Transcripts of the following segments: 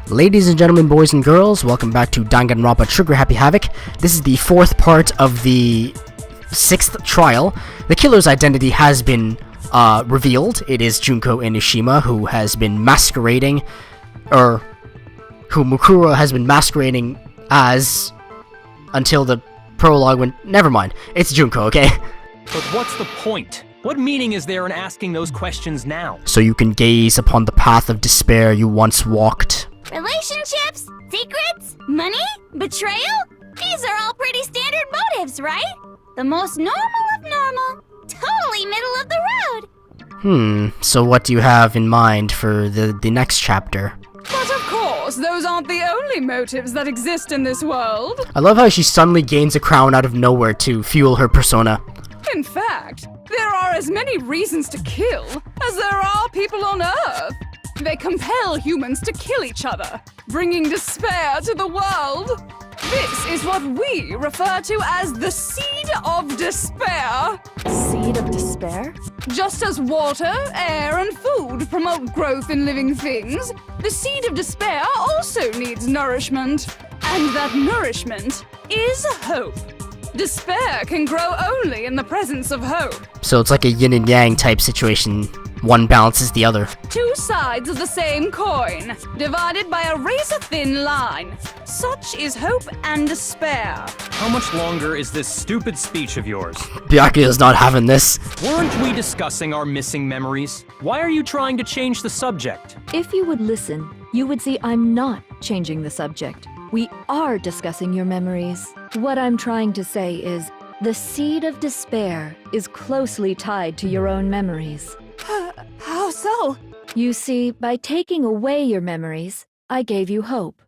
Ladies and gentlemen, boys and girls, welcome back to Danganronpa Trigger Happy Havoc. This is the fourth part of the 6th trial. The killer's identity has been revealed. It is Junko Enoshima, who has been masquerading, or who Mukuro has been masquerading as until the prologue went. Never mind. It's Junko, okay? But what's the point? What meaning is there in asking those questions now? So you can gaze upon the path of despair you once walked. Relationships? Secrets? Money? Betrayal? These are all pretty standard motives, right? The most normal of normal. Totally middle of the road. So what do you have in mind for the next chapter? But of course, those aren't the only motives that exist in this world. I love how she suddenly gains a crown out of nowhere to fuel her persona. In fact, there are as many reasons to kill as there are people on Earth. They compel humans to kill each other, bringing despair to the world. This is what we refer to as the seed of despair. Seed of despair? Just as water, air, and food promote growth in living things, the seed of despair also needs nourishment. And that nourishment is hope. Despair can grow only in the presence of hope. So it's like a yin and yang type situation. One balances the other. Two sides of the same coin, divided by a razor-thin line. Such is hope and despair. How much longer is this stupid speech of yours? Byakuya's not having this. Weren't we discussing our missing memories? Why are you trying to change the subject? If you would listen, you would see I'm not changing the subject. We are discussing your memories. What I'm trying to say is, the seed of despair is closely tied to your own memories. How so? You see, by taking away your memories, I gave you hope.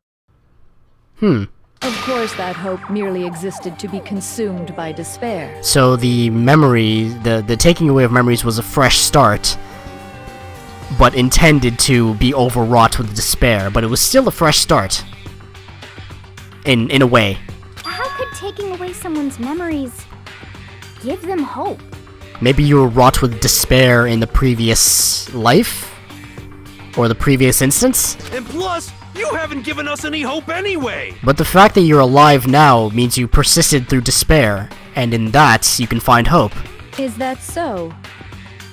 Of course, that hope merely existed to be consumed by despair. So the memory, the taking away of memories was a fresh start, but intended to be overwrought with despair, but it was still a fresh start. In a way. How could taking away someone's memories give them hope? Maybe you were wrought with despair in the previous life? Or the previous instance? And plus, you haven't given us any hope anyway! But the fact that you're alive now means you persisted through despair, and in that, you can find hope. Is that so?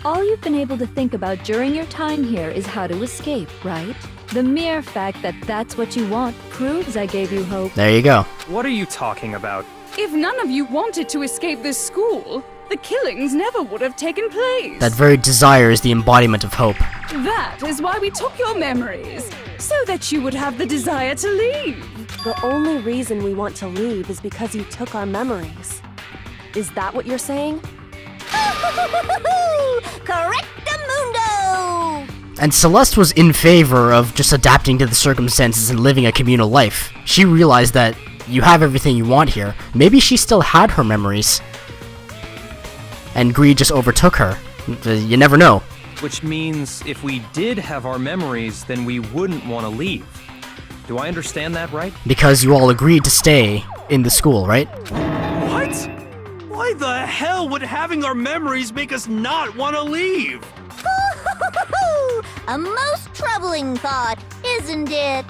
All you've been able to think about during your time here is how to escape, right? The mere fact that that's what you want proves I gave you hope. There you go. What are you talking about? If none of you wanted to escape this school, the killings never would have taken place. That very desire is the embodiment of hope. That is why we took your memories, so that you would have the desire to leave. The only reason we want to leave is because you took our memories. Is that what you're saying? Correctamundo! And Celeste was in favor of just adapting to the circumstances and living a communal life. She realized that you have everything you want here. Maybe she still had her memories. And greed just overtook her. You never know. Which means if we did have our memories, then we wouldn't want to leave. Do I understand that right? Because you all agreed to stay in the school, right? What? Why the hell would having our memories make us not want to leave? A most troubling thought, isn't it?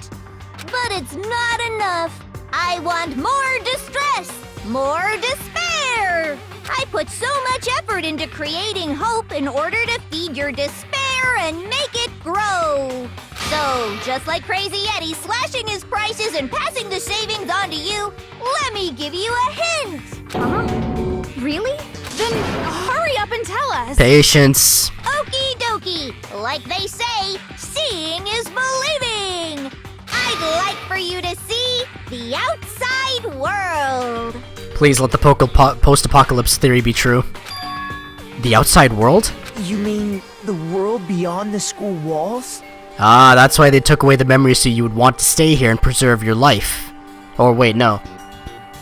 But it's not enough. I want more distress, more despair. I put so much effort into creating hope in order to feed your despair and make it grow. So, just like Crazy Eddie slashing his prices and passing the savings on to you, let me give you a hint. Really? Then hurry up and tell us. Patience. Okie dokie. Like they say, seeing is believing. I'd like for you to see the outside world. Please let the post-apocalypse theory be true. The outside world? You mean the world beyond the school walls? Ah, that's why they took away the memories so you would want to stay here and preserve your life. Or wait, no.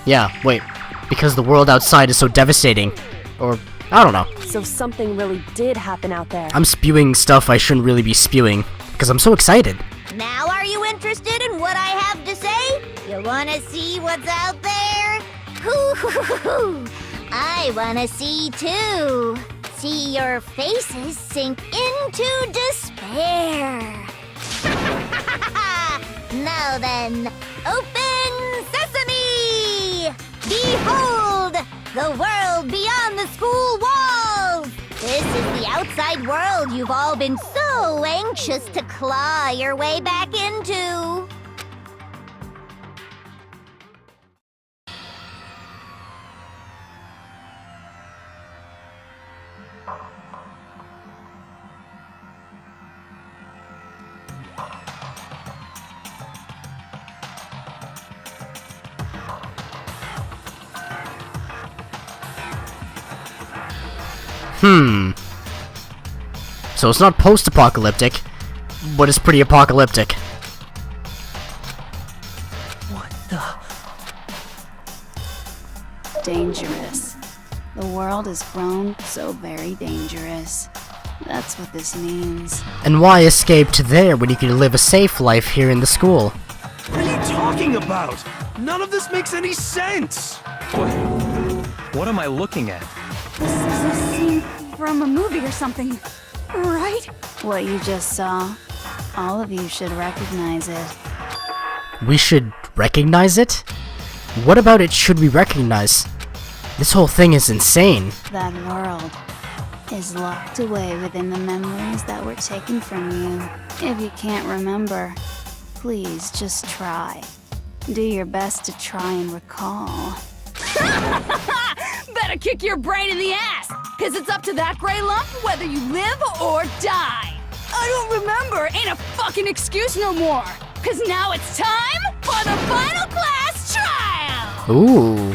Yeah, wait. Because the world outside is so devastating. Or, I don't know. So something really did happen out there. I'm spewing stuff I shouldn't really be spewing, because I'm so excited. Now are you interested in what I have to say? You wanna see what's out there? Hoo-hoo-hoo-hoo! I wanna see too. See your faces sink into despair. Now then, open sesame! Behold, the world beyond the school walls! This is the outside world you've all been so anxious to claw your way back into. So it's not post-apocalyptic, but it's pretty apocalyptic. What the? Dangerous. The world has grown so very dangerous. That's what this means. And why escape to there when you can live a safe life here in the school? What are you talking about? None of this makes any sense! What am I looking at? This is a scene from a movie or something, right? What you just saw, all of you should recognize it. We should recognize it? What about it should we recognize? This whole thing is insane. That world is locked away within the memories that were taken from you. If you can't remember, please just try. Do your best to try and recall. Better kick your brain in the ass, cause it's up to that gray lump whether you live or die. I don't remember ain't a fucking excuse no more, cause now it's time for the final class trial! Ooh.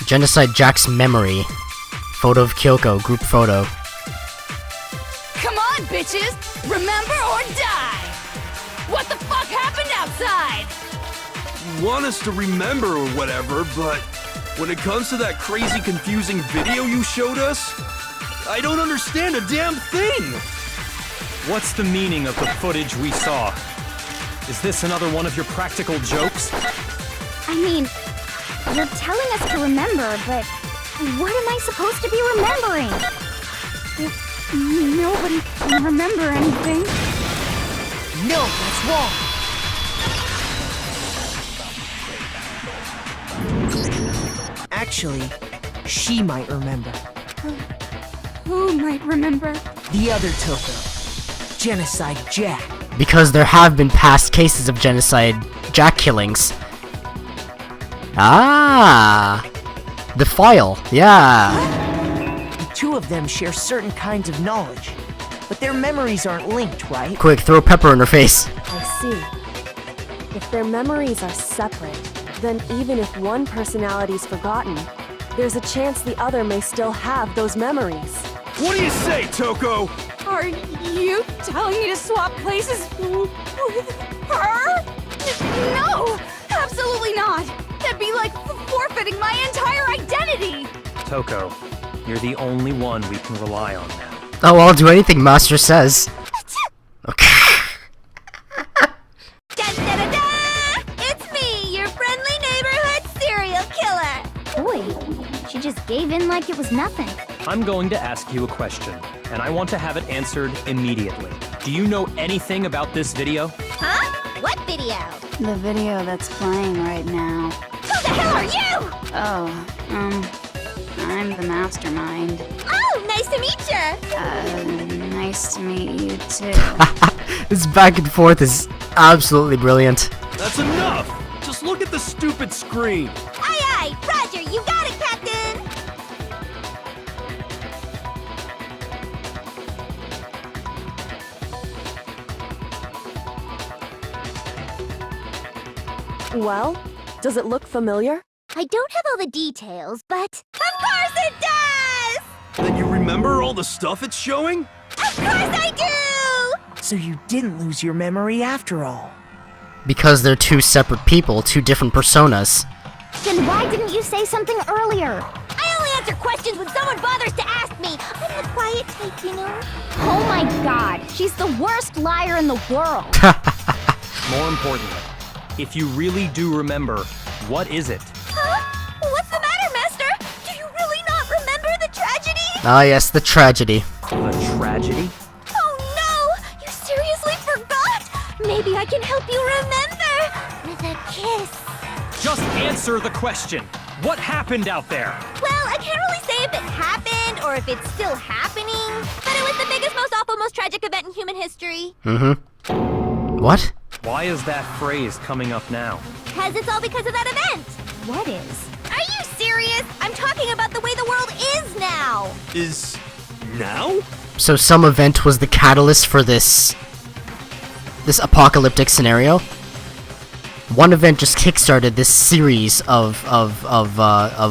Genocide Jack's memory. Photo of Kyoko, group photo. Come on, bitches! Remember or die! What the fuck happened outside? Want us to remember or whatever, but when it comes to that crazy confusing video you showed us, I don't understand a damn thing! What's the meaning of the footage we saw? Is this another one of your practical jokes? I mean, you're telling us to remember, but what am I supposed to be remembering? Nobody can remember anything. No, that's wrong. Actually, she might remember. Who might remember? The other Toko. Genocide Jack. Because there have been past cases of genocide Jack killings. Ah! The file, yeah. The two of them share certain kinds of knowledge, but their memories aren't linked, right? Quick, throw pepper in her face. I see. If their memories are separate, then even if one personality's forgotten, there's a chance the other may still have those memories. What do you say, Toko? Are you telling me to swap places with her? No! Absolutely not! That'd be like forfeiting my entire identity! Toko, you're the only one we can rely on now. Oh, I'll do anything Master says. Okay. Da-da-da-da! It's me, your friendly neighborhood serial killer! Boy, she just gave in like it was nothing. I'm going to ask you a question, and I want to have it answered immediately. Do you know anything about this video? Huh? What video? The video that's playing right now. Who the hell are you? Oh, I'm the mastermind. Oh, nice to meet ya! Nice to meet you too. This back and forth is absolutely brilliant. That's enough! Just look at the stupid screen! Aye aye, Roger, you got it, Captain! Well, does it look familiar? I don't have all the details, but... Of course it does! Then you remember all the stuff it's showing? Of course I do! So you didn't lose your memory after all. Because they're two separate people, two different personas. Then why didn't you say something earlier? I only answer questions when someone bothers to ask me. I'm the quiet type, you know? Oh my god, she's the worst liar in the world. More importantly, if you really do remember, what is it? Huh? What's the matter, Master? Do you really not remember the tragedy? Ah yes, the tragedy. The tragedy? Oh no! You seriously forgot? Maybe I can help you remember with a kiss. Just answer the question. What happened out there? Well, I can't really say if it happened or if it's still happening, but it was the biggest, most awful, most tragic event in human history. What? Why is that phrase coming up now? Because it's all because of that event. What is? Are you serious? I'm talking about the way the world is now. Is now? So some event was the catalyst for this apocalyptic scenario? One event just kickstarted this series of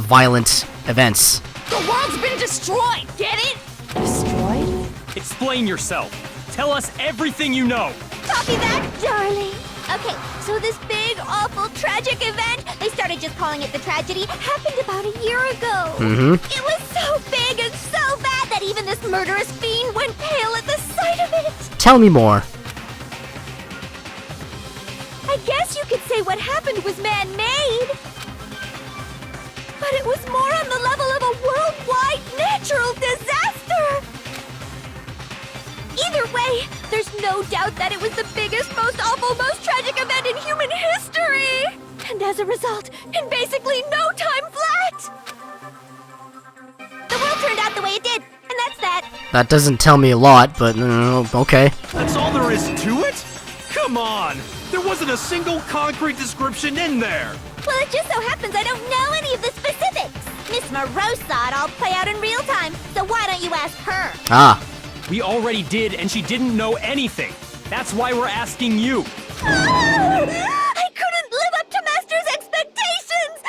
violent events. The world's been destroyed, get it? Destroyed? Explain yourself. Tell us everything you know. Copy that, darling. Okay, so this big, awful, tragic event, they started just calling it the tragedy, happened about a year ago. It was so big and so bad that even this murderous fiend went pale at the sight of it. Tell me more. I guess you could say what happened was man-made. But it was more on the level of a worldwide natural disaster. Either way, there's no doubt that it was the biggest, most awful, most tragic event in human history. And as a result, in basically no time flat, the world turned out the way it did, and that's that. That doesn't tell me a lot, but okay. That's all there is to it? Come on! There wasn't a single concrete description in there! Well, it just so happens I don't know any of the specifics. Miss Moreau saw it all play out in real time, so why don't you ask her? Ah. We already did, and she didn't know anything. That's why we're asking you. I couldn't live up to Master's expectations!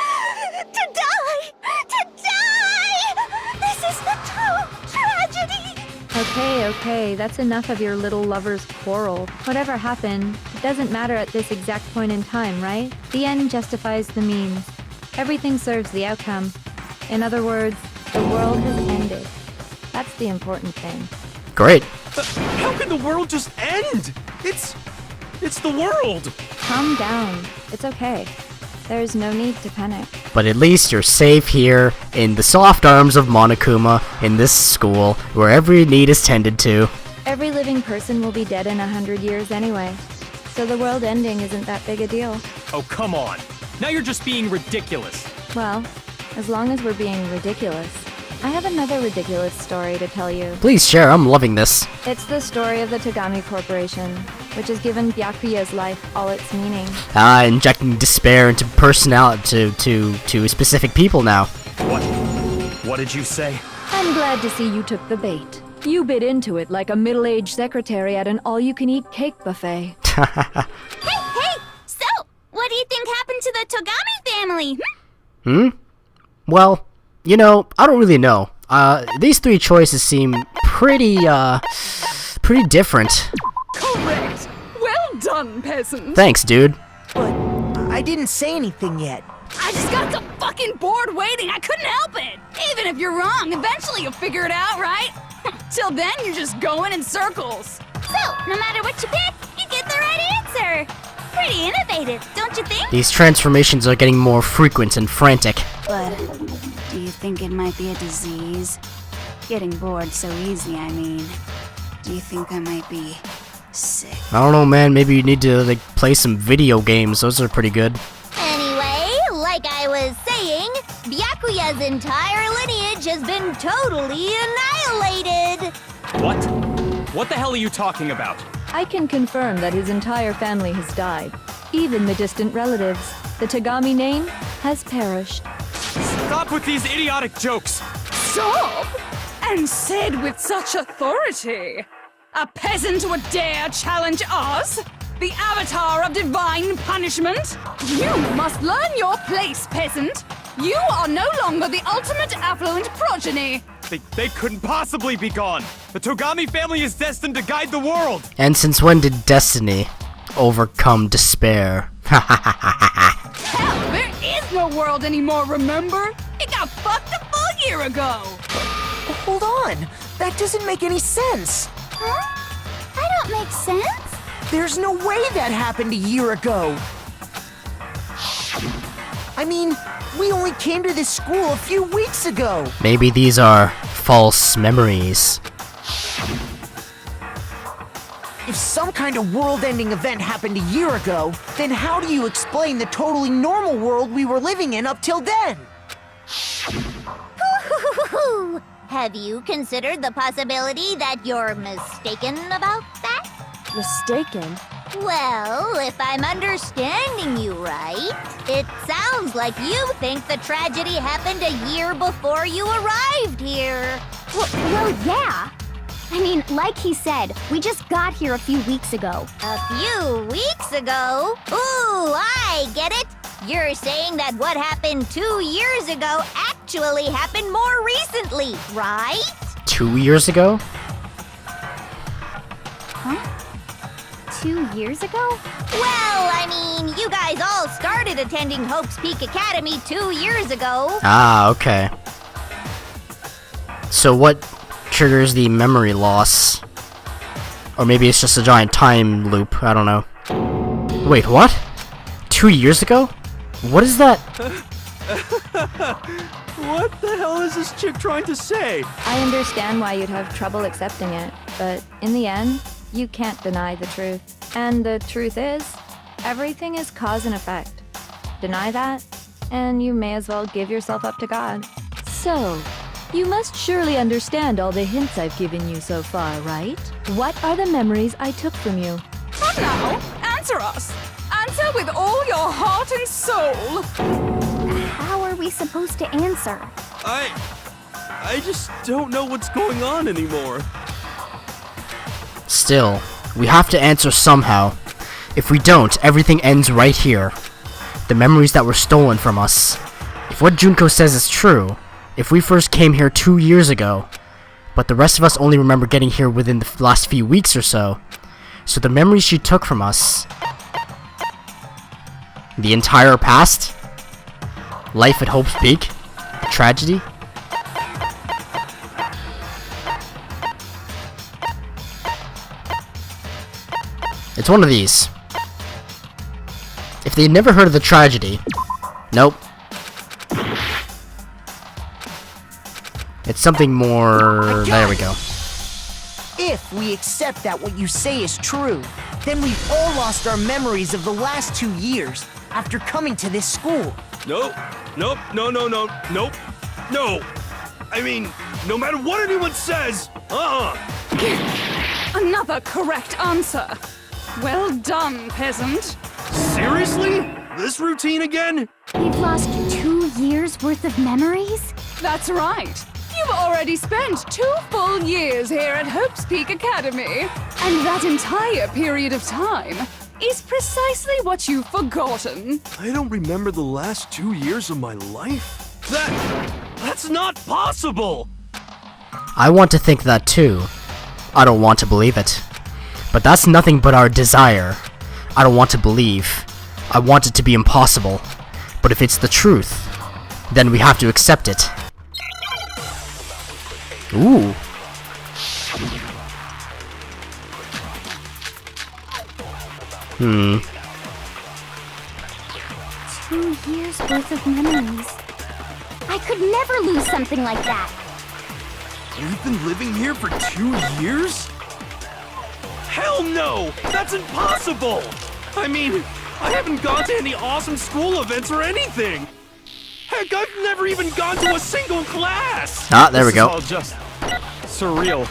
To die! To die! This is the true tragedy! Okay, that's enough of your little lover's quarrel. Whatever happened, it doesn't matter at this exact point in time, right? The end justifies the means. Everything serves the outcome. In other words, the world has ended. That's the important thing. Great. How can the world just end? It's the world! Calm down. It's okay. There's no need to panic. But at least you're safe here in the soft arms of Monokuma in this school where every need is tended to. Every living person will be dead in 100 years anyway. So the world ending isn't that big a deal. Oh, come on. Now you're just being ridiculous. Well, as long as we're being ridiculous. I have another ridiculous story to tell you. Please share, I'm loving this. It's the story of the Tagami Corporation, which has given Byakuya's life all its meaning. Injecting despair into personality to specific people now. What? What did you say? I'm glad to see you took the bait. You bit into it like a middle-aged secretary at an all-you-can-eat cake buffet. Hey! So, what do you think happened to the Togami family? Well, you know, I don't really know. These three choices seem pretty different. Correct! Well done, peasant! Thanks, dude. But I didn't say anything yet. I just got so fucking bored waiting, I couldn't help it! Even if you're wrong, eventually you'll figure it out, right? Till then, you're just going in circles. So, no matter what you pick, you get the right answer. Pretty innovative, don't you think? These transformations are getting more frequent and frantic. But do you think it might be a disease? Getting bored so easy, I mean. Do you think I might be sick? I don't know, man. Maybe you need to, like, play some video games. Those are pretty good. Anyway, like I was saying, Byakuya's entire lineage has been totally annihilated. What? What the hell are you talking about? I can confirm that his entire family has died. Even the distant relatives. The Tagami name has perished. Stop with these idiotic jokes! Stop! And said with such authority. A peasant would dare challenge us? The avatar of divine punishment? You must learn your place, peasant. You are no longer the ultimate affluent progeny. They couldn't possibly be gone! The Togami family is destined to guide the world! And since when did destiny overcome despair? Hell, there is no world anymore, remember? It got fucked a full year ago! Hold on. That doesn't make any sense. Huh? I don't make sense. There's no way that happened a year ago. I mean, we only came to this school a few weeks ago. Maybe these are false memories. If some kind of world-ending event happened a year ago, then how do you explain the totally normal world we were living in up till then? Have you considered the possibility that you're mistaken about that? Mistaken? Well, if I'm understanding you right, it sounds like you think the tragedy happened a year before you arrived here. Well, yeah. I mean, like he said, we just got here a few weeks ago. A few weeks ago? Ooh, I get it. You're saying that what happened 2 years ago actually happened more recently, right? 2 years ago? Huh? 2 years ago? Well, I mean, you guys all started attending Hope's Peak Academy 2 years ago. Ah, okay. So what triggers the memory loss? Or maybe it's just a giant time loop, I don't know. Wait, what? 2 years ago? What is that? What the hell is this chick trying to say? I understand why you'd have trouble accepting it, but in the end, you can't deny the truth. And the truth is, everything is cause and effect. Deny that, and you may as well give yourself up to God. So, you must surely understand all the hints I've given you so far, right? What are the memories I took from you? Come now, answer us. Answer with all your heart and soul. How are we supposed to answer? I just don't know what's going on anymore. Still, we have to answer somehow. If we don't, everything ends right here. The memories that were stolen from us. If what Junko says is true, if we first came here 2 years ago, but the rest of us only remember getting here within the last few weeks or so, so the memories she took from us, the entire past, life at Hope's Peak, tragedy. It's one of these. If they'd never heard of the tragedy, nope. It's something more. There we go. If we accept that what you say is true, then we've all lost our memories of the last 2 years after coming to this school. Nope. No. I mean, no matter what anyone says, Another correct answer. Well done, peasant. Seriously? This routine again? We've lost 2 years worth of memories? That's right. You've already spent 2 full years here at Hope's Peak Academy. And that entire period of time is precisely what you've forgotten. I don't remember the last 2 years of my life? That's not possible! I want to think that too. I don't want to believe it. But that's nothing but our desire. I don't want to believe. I want it to be impossible. But if it's the truth, then we have to accept it. Ooh. Hmm. 2 years worth of memories. I could never lose something like that. We've been living here for 2 years? Hell no! That's impossible! I mean, I haven't gone to any awesome school events or anything! Heck, I've never even gone to a single class! Ah, there we go. This is all just surreal.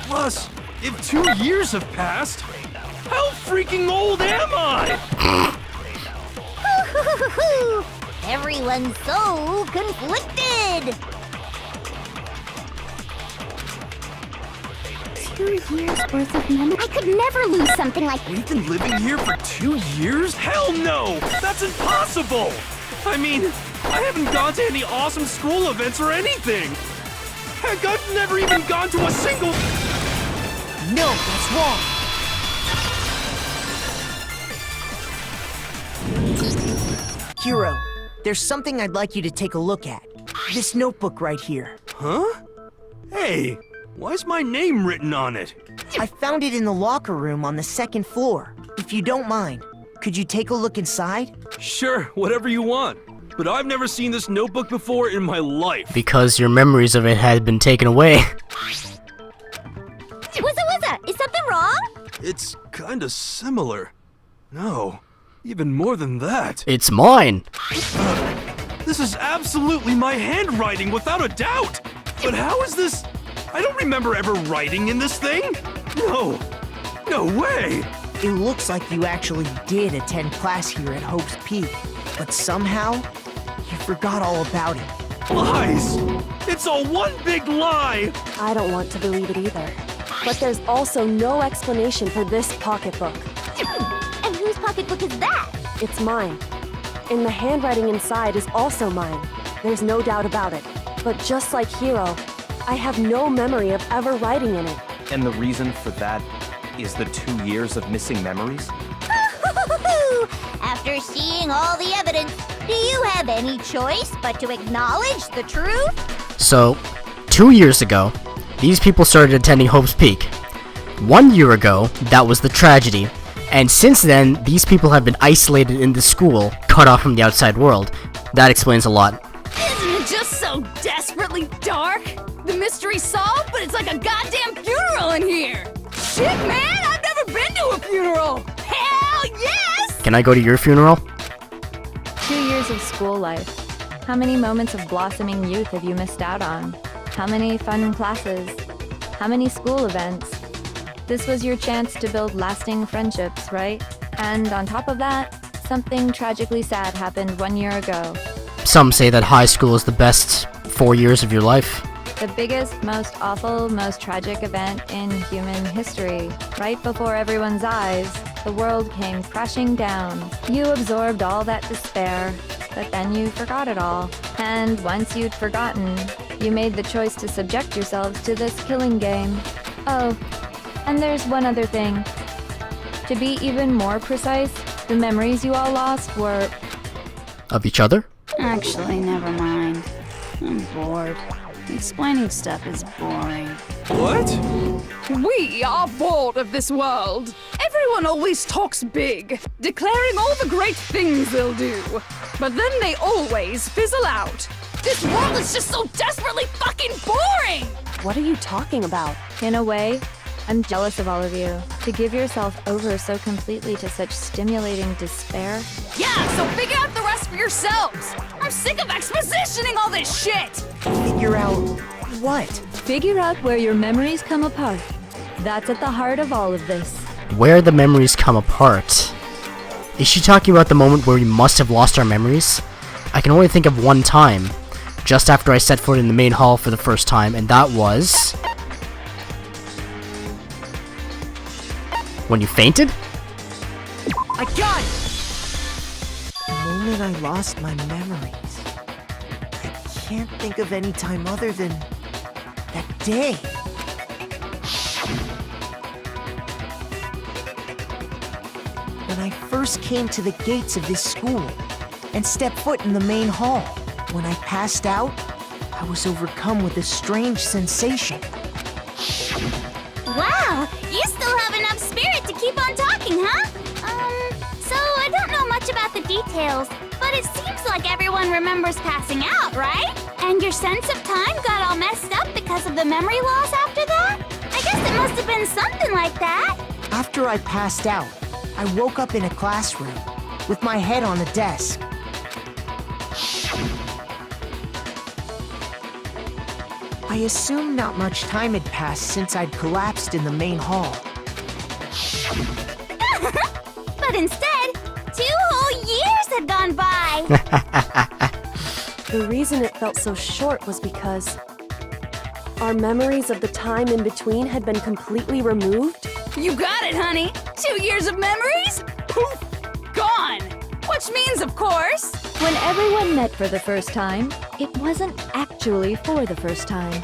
Plus, if 2 years have passed, how freaking old am I? Everyone's so conflicted. 2 years worth of memories. I could never lose something like We've been living here for 2 years? Hell no! That's impossible! I mean, I haven't gone to any awesome school events or anything! Heck, I've never even gone to a single... No, that's wrong. Hiro, there's something I'd like you to take a look at. This notebook right here. Huh? Hey, why's my name written on it? I found it in the locker room on the 2nd floor. If you don't mind, could you take a look inside? Sure, whatever you want. But I've never seen this notebook before in my life. Because your memories of it had been taken away. wrong? It's kinda similar. No, even more than that. It's mine. This is absolutely my handwriting, without a doubt! But how is this? I don't remember ever writing in this thing! No! No way! It looks like you actually did attend class here at Hope's Peak, but somehow, you forgot all about it. Lies! It's all one big lie! I don't want to believe it either. But there's also no explanation for this pocketbook. And whose pocketbook is that? It's mine. And the handwriting inside is also mine. There's no doubt about it. But just like Hiro, I have no memory of ever writing in it. And the reason for that is the 2 years of missing memories? After seeing all the evidence, do you have any choice but to acknowledge the truth? So, 2 years ago, these people started attending Hope's Peak. 1 year ago, that was the tragedy. And since then, these people have been isolated in the school, cut off from the outside world. That explains a lot. Isn't it just so desperately dark? The mystery's solved, but it's like a goddamn funeral in here! Shit, man! I've never been to a funeral! Hell yes! Can I go to your funeral? 2 years of school life. How many moments of blossoming youth have you missed out on? How many fun classes? How many school events? This was your chance to build lasting friendships, right? And on top of that, something tragically sad happened 1 year ago. Some say that high school is the best 4 years of your life. The biggest, most awful, most tragic event in human history. Right before everyone's eyes, the world came crashing down. You absorbed all that despair, but then you forgot it all. And once you'd forgotten, you made the choice to subject yourselves to this killing game. Oh, and there's one other thing. To be even more precise, the memories you all lost were... Of each other? Actually, never mind. I'm bored. Explaining stuff is boring. What? We are bored of this world. Everyone always talks big, declaring all the great things they'll do. But then they always fizzle out. This world is just so desperately fucking boring! What are you talking about? In a way, I'm jealous of all of you. To give yourself over so completely to such stimulating despair. Yeah, so figure out the rest for yourselves! I'm sick of expositioning all this shit! Figure out what? Figure out where your memories come apart. That's at the heart of all of this. Where the memories come apart. Is she talking about the moment where we must have lost our memories? I can only think of one time. Just after I set foot in the main hall for the first time, and that was... when you fainted? I got it! The moment I lost my memories. I can't think of any time other than that day. When I first came to the gates of this school and stepped foot in the main hall. When I passed out, I was overcome with a strange sensation. Wow, you still have enough spirit to keep on talking, huh? So I don't know much about the details, but it seems like everyone remembers passing out, right? And your sense of time got all messed up because of the memory loss after that? I guess it must have been something like that. After I passed out, I woke up in a classroom with my head on the desk. I assumed not much time had passed since I'd collapsed in the main hall. But instead, 2 whole years had gone by. The reason it felt so short was because our memories of the time in between had been completely removed. You got it, honey! 2 years of memories? Poof! Gone! Which means, of course... When everyone met for the first time, it wasn't actually for the first time.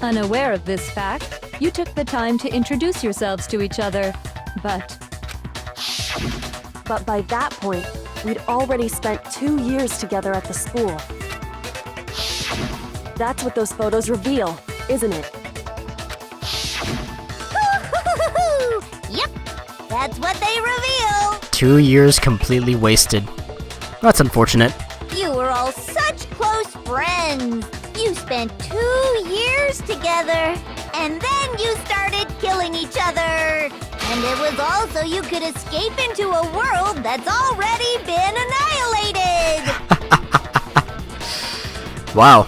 Unaware of this fact, you took the time to introduce yourselves to each other, but by that point, we'd already spent 2 years together at the school. That's what those photos reveal, isn't it? Yep, that's what they reveal. 2 years completely wasted. That's unfortunate. You were all such close friends. You spent 2 years together, and then you started And it was all so you could escape into a world that's already been annihilated! Wow.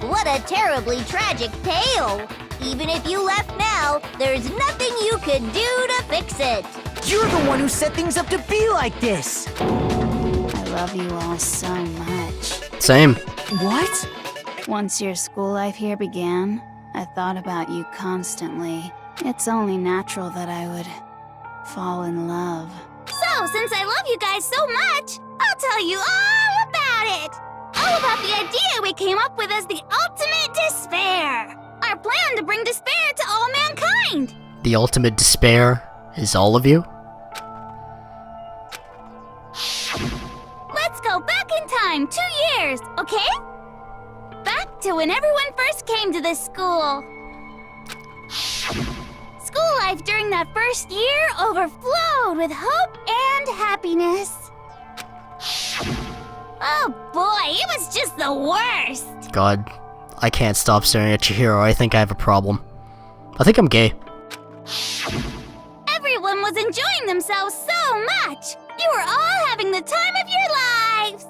What a terribly tragic tale! Even if you left now, there's nothing you could do to fix it! You're the one who set things up to be like this! I love you all so much. Same. What? Once your school life here began, I thought about you constantly. It's only natural that I would fall in love. So, since I love you guys so much, I'll tell you all about it! All about the idea we came up with as the ultimate despair! Our plan to bring despair to all mankind! The ultimate despair is all of you? Let's go back in time 2 years, okay? Back to when everyone first came to this school. School life during that first year overflowed with hope and happiness. Oh boy, it was just the worst! God, I can't stop staring at Chihiro. I think I have a problem. I think I'm gay. Everyone was enjoying themselves so much! You were all having the time of your lives!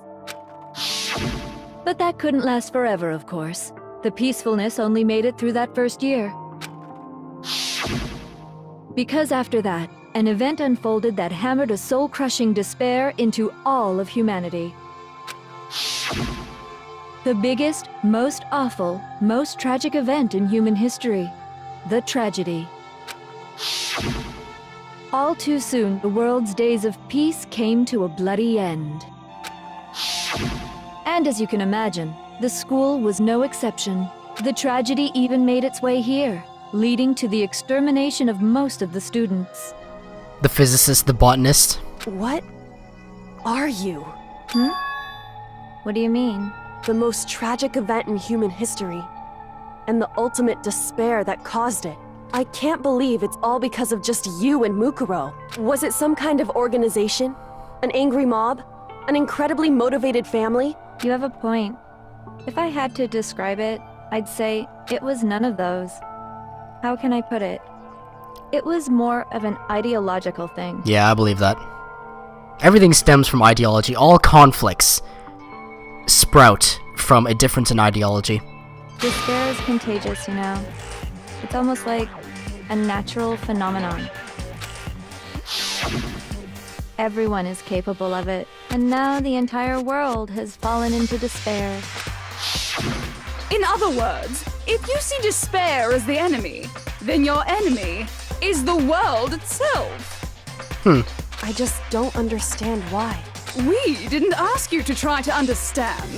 But that couldn't last forever, of course. The peacefulness only made it through that first year. Because after that, an event unfolded that hammered a soul-crushing despair into all of humanity. The biggest, most awful, most tragic event in human history. The tragedy. All too soon, the world's days of peace came to a bloody end. And as you can imagine, the school was no exception. The tragedy even made its way here, leading to the extermination of most of the students. The physicist, the botanist. What are you? What do you mean? The most tragic event in human history, and the ultimate despair that caused it. I can't believe it's all because of just you and Mukuro. Was it some kind of organization? An angry mob? An incredibly motivated family? You have a point. If I had to describe it, I'd say it was none of those. How can I put it? It was more of an ideological thing. Yeah, I believe that. Everything stems from ideology. All conflicts sprout from a difference in ideology. Despair is contagious, you know. It's almost like a natural phenomenon. Everyone is capable of it, and now the entire world has fallen into despair. In other words, if you see despair as the enemy, then your enemy is the world itself. I just don't understand why. We didn't ask you to try to understand.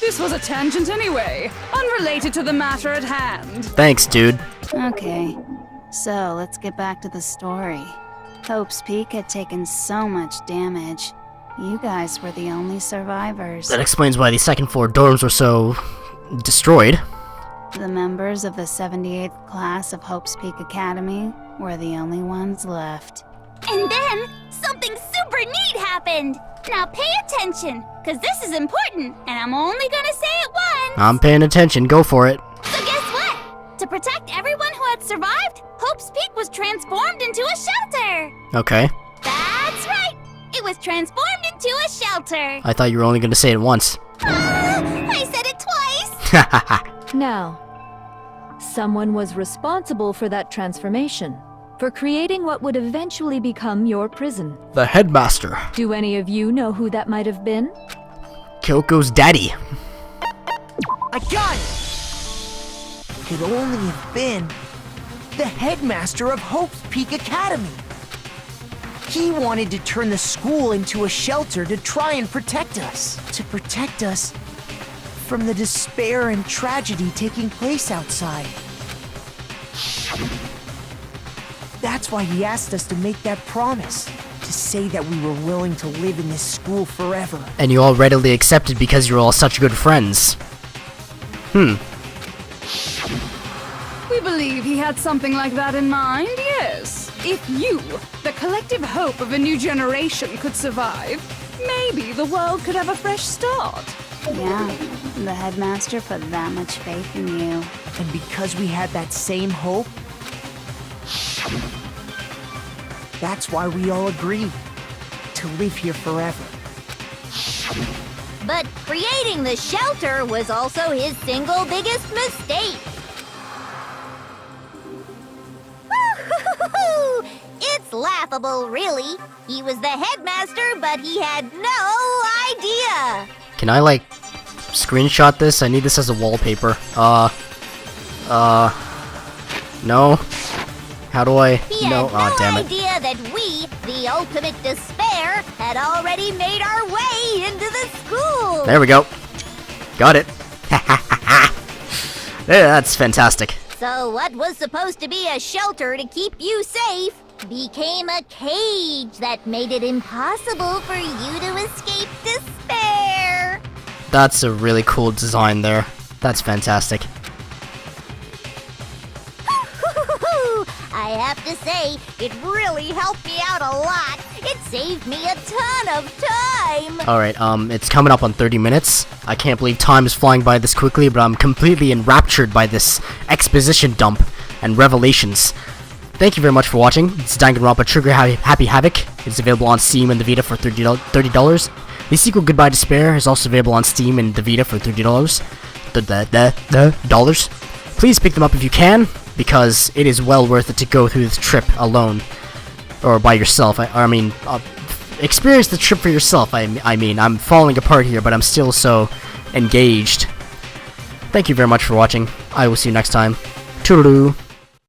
This was a tangent anyway, unrelated to the matter at hand. Thanks, dude. Okay, so let's get back to the story. Hope's Peak had taken so much damage. You guys were the only survivors. That explains why the second floor dorms were so destroyed. The members of the 78th class of Hope's Peak Academy were the only ones left. And then, something super neat happened! Now pay attention, cause this is important, and I'm only gonna say it once! I'm paying attention, go for it. So guess what? To protect everyone who had survived, Hope's Peak was transformed into a shelter! Okay. That's right! It was transformed into a shelter! I thought you were only going to say it once. I said it twice! Now, someone was responsible for that transformation, for creating what would eventually become your prison. The headmaster. Do any of you know who that might have been? Kyoko's daddy. I got it! Could only have been the headmaster of Hope's Peak Academy. He wanted to turn the school into a shelter to try and protect us. To protect us from the despair and tragedy taking place outside. That's why he asked us to make that promise. To say that we were willing to live in this school forever. And you all readily accepted because you're all such good friends. We believe he had something like that in mind, yes. If you, the collective hope of a new generation, could survive, maybe the world could have a fresh start. Yeah, the headmaster put that much faith in you. And because we had that same hope, That's why we all agreed to live here forever. But creating the shelter was also his single biggest mistake. It's laughable, really. He was the headmaster, but he had no idea. Can I, like, screenshot this? I need this as a wallpaper. No? How do I? He No? had no Aw, damn it. idea that we, the ultimate despair, had already made our way into the school. There we go. Got it. Yeah, that's fantastic. So what was supposed to be a shelter to keep you safe became a cage that made it impossible for you to escape despair. That's a really cool design there. That's fantastic. I have to say, it really helped me out a lot. It saved me a ton of time. Alright, it's coming up on 30 minutes. I can't believe time is flying by this quickly, but I'm completely enraptured by this exposition dump and revelations. Thank you very much for watching. It's Danganronpa Trigger Happy Havoc. It's available on Steam and the Vita for $30. The sequel Goodbye Despair is also available on Steam and the Vita for $30. Dollars. Please pick them up if you can, because it is well worth it to go through this trip alone. Or by yourself. I mean, experience the trip for yourself. I mean, I'm falling apart here, but I'm still so engaged. Thank you very much for watching. I will see you next time. Toodaloo.